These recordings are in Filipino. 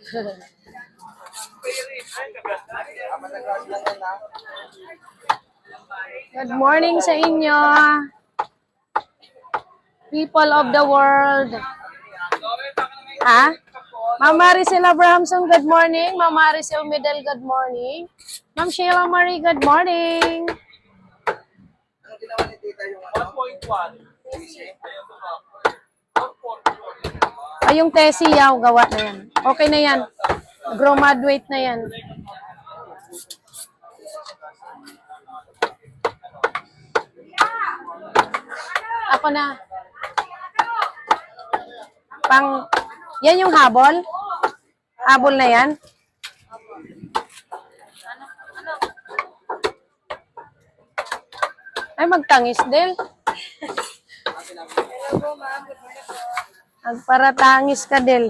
Good morning sa inyo, people of the world. Ha? Ma'am Maricel Abrahamson, good morning. Ma'am Maricel Medel, good morning. Ma'am Sheila Marie, good morning. Ay, yung Tessie yaw, gawa na yan. Okay na yan. Graduate na yan. Ako na. Yan yung habol? Habol na yan? Ay, magtangis, Del. Magparatangis ka, Del.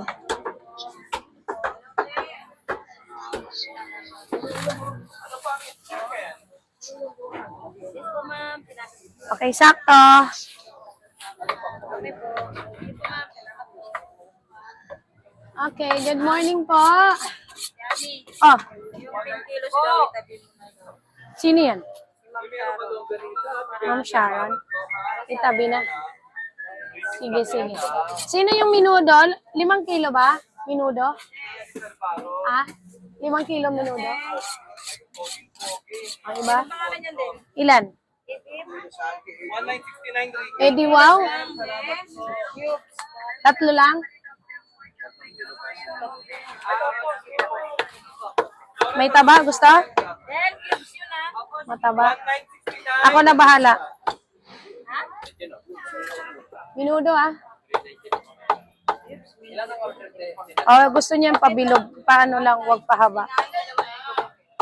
Okay, sakto. Okay, good morning po. Oh. Sino yan? Ma'am Sharon. Itabi na. Sige, sige. Sino yung minudo? 5 kilo ba? Minudo? Ah? 5 kilo minudo? Ang iba? Ilan? Eddie, wow. 3 lang? May taba? Gusto? Mataba? Ako na bahala. Minudo ah. Oh, gusto niya pabilog. Paano lang, wag pahaba.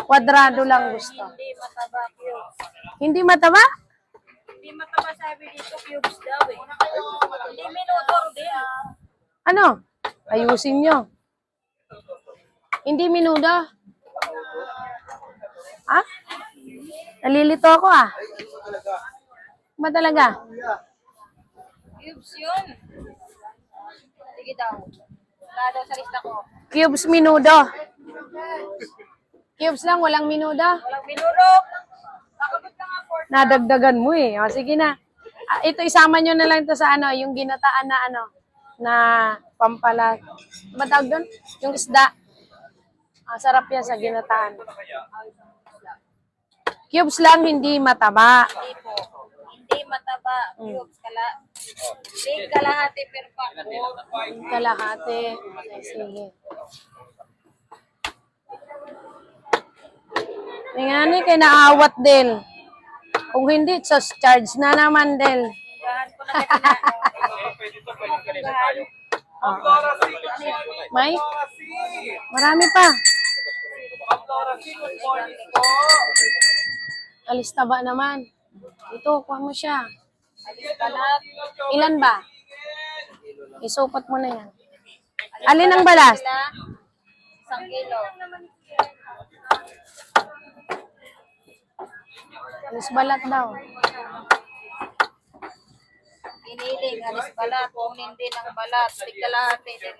Kwadrado lang gusto. Hindi mataba? Hindi mataba sabi dito, cubes daw eh. Hindi minudo din. Ano? Ayusin nyo. Hindi minudo. Ah? Nalilito ako ah. Ba talaga? Cubes yun. Sige daw. Wala daw sa lista ko. Cubes minudo. Cubes lang, walang minudo. Walang minudo. Nakabot ka nga for. Nadagdagan mo eh. O, sige na. Ito, isama nyo na lang ito sa ano, yung ginataan na ano, na pampala. Ba tawag doon? Yung isda. Sarap yan sa ginataan. Cubes lang, hindi mataba. Hindi po. Hindi mataba. Cubes Hindi kalahati per pack. Kalahati. Okay, sige. Ngani kay naawat Del. Kung hindi, charge na naman Del. Gahan ko na May? Marami pa. Alis taba naman. Ito, kuha mo siya. Ilan ba? Isupat mo na yan. Alin ang balas? 1 kilo. Alis balat daw. Iniling, alis balat. Kunin din ang balat. Hindi kalahati din.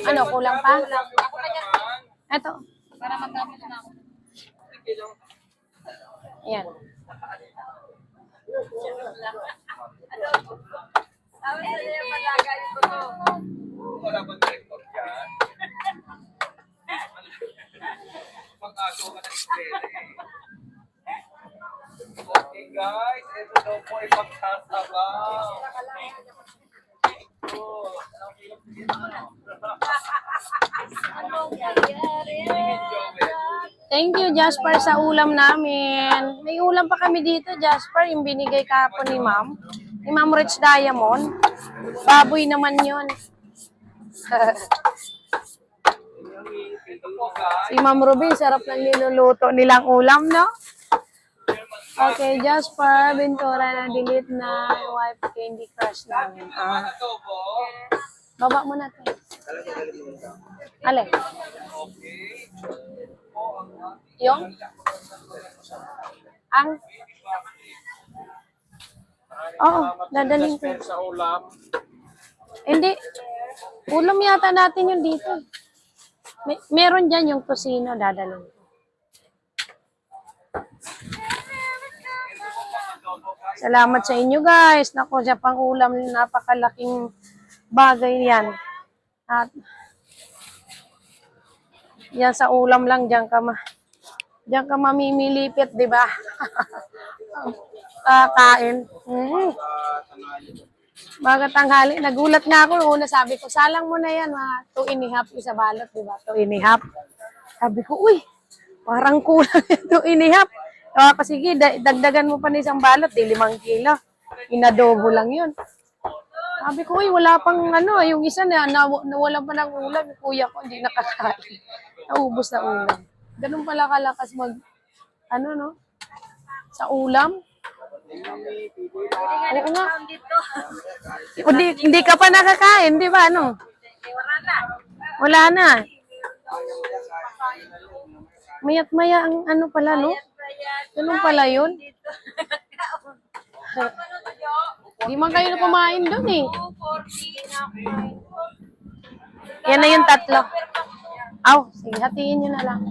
Ano, kulang pa? Ako na dyan. Ito. Para magkapit na ako. Ayan. Sabi sa niya malagay ko to. Wala bang direktor dyan? Mag-aso ka ng eskwela eh. Okay guys, ito daw po ay magsasabaw. Anong nangyari? Thank you, Jasper, sa ulam namin. May ulam pa kami dito, Jasper, yung binigay kahapon ni Ma'am. Ni Ma'am Rich Diamond. Baboy naman yun. Si Ma'am Ruby, sarap ng niluluto nilang ulam, no? Okay, Jasper, Ventura na delete na yung wife Candy Crush namin. Baba mo na ito. Ale? Yung? Ang? Oo, dadaling ko. Sa ulam. Hindi. Ulam yata natin yun dito. Meron dyan yung tosino, dadalhin ko. Salamat sa inyo guys. Nako, siya pang ulam, napakalaking bagay yan. At yan sa ulam lang, diyan ka mamimilipit, di ba? Kain. Baga tanghali, nagulat nga ako. Una sabi ko, salang mo na yan, 2.5 isa balot, di ba? 2.5. Sabi ko, uy, parang kulang yung 2.5. Sige, dagdagan mo pa ng isang balot, di 5 kilo. Inadobo lang yun. Sabi ko, uy, wala pang yung isa nawala pa ng ulam. Yung kuya ko, hindi nakakain. Naubos na ulam. Ganun pala kalakas sa ulam. Oo nga. Dito. Hindi ka pa nakakain, di ba, Wala na. Wala na. Mayat maya ang pala, no? Ganun pala yun. Di man kayo na kumain doon, eh. 240. Yan na yung 3. Aw, sige, hatiin nyo na lang.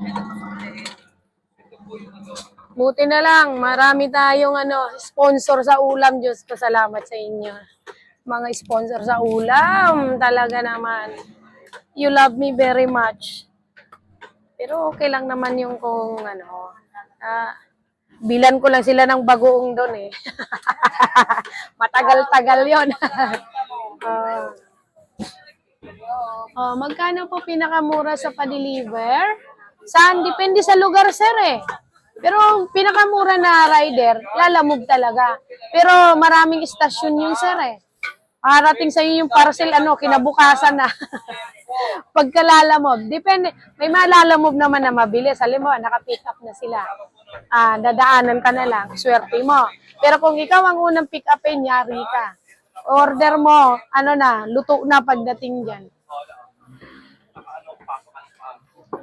Buti na lang, marami tayong sponsor sa ulam. Diyos ko, salamat sa inyo. Mga sponsor sa ulam, talaga naman. You love me very much. Pero okay lang naman yung kung bilan ko lang sila ng bagoong doon eh. Matagal-tagal yon. Magkano po pinakamura sa pa-deliver? Saan? Depende sa lugar, sir eh. Pero pinakamura na rider, lalamog talaga. Pero maraming istasyon yun, sir eh. Parating sa iyo yung parcel, kinabukasan na. Pagkalalamog. Depende. May malalamog naman na mabilis. Halimbawa, naka-pick up na sila. Dadaanan ka na lang. Swerte mo. Pero kung ikaw ang unang pick upin, yari ka. Order mo, luto na pagdating dyan.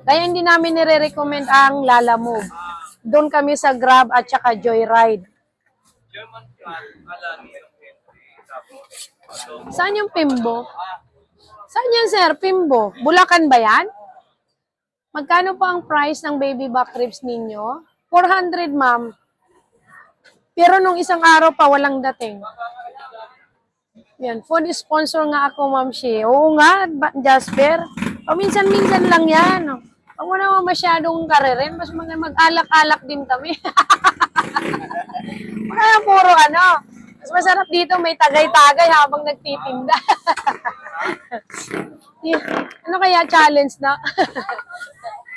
Kaya hindi namin nire-recommend ang lalamove. Doon kami sa Grab at saka Joyride. German plan, alani yung Saan yung Pimbo? Saan yan, sir? Pimbo? Bulacan ba yan? Magkano po ang price ng baby back ribs ninyo? 400, ma'am. Pero nung isang araw pa, walang dating. Yan, food sponsor nga ako, ma'am Shi. Oo nga, Jasper. Paminsan-minsan lang yan. Huwag mo naman masyadong karirin. Mas mag-alak-alak din kami. Kaya puro Mas masarap dito, may tagay-tagay habang nagtitinda. Ano kaya challenge na?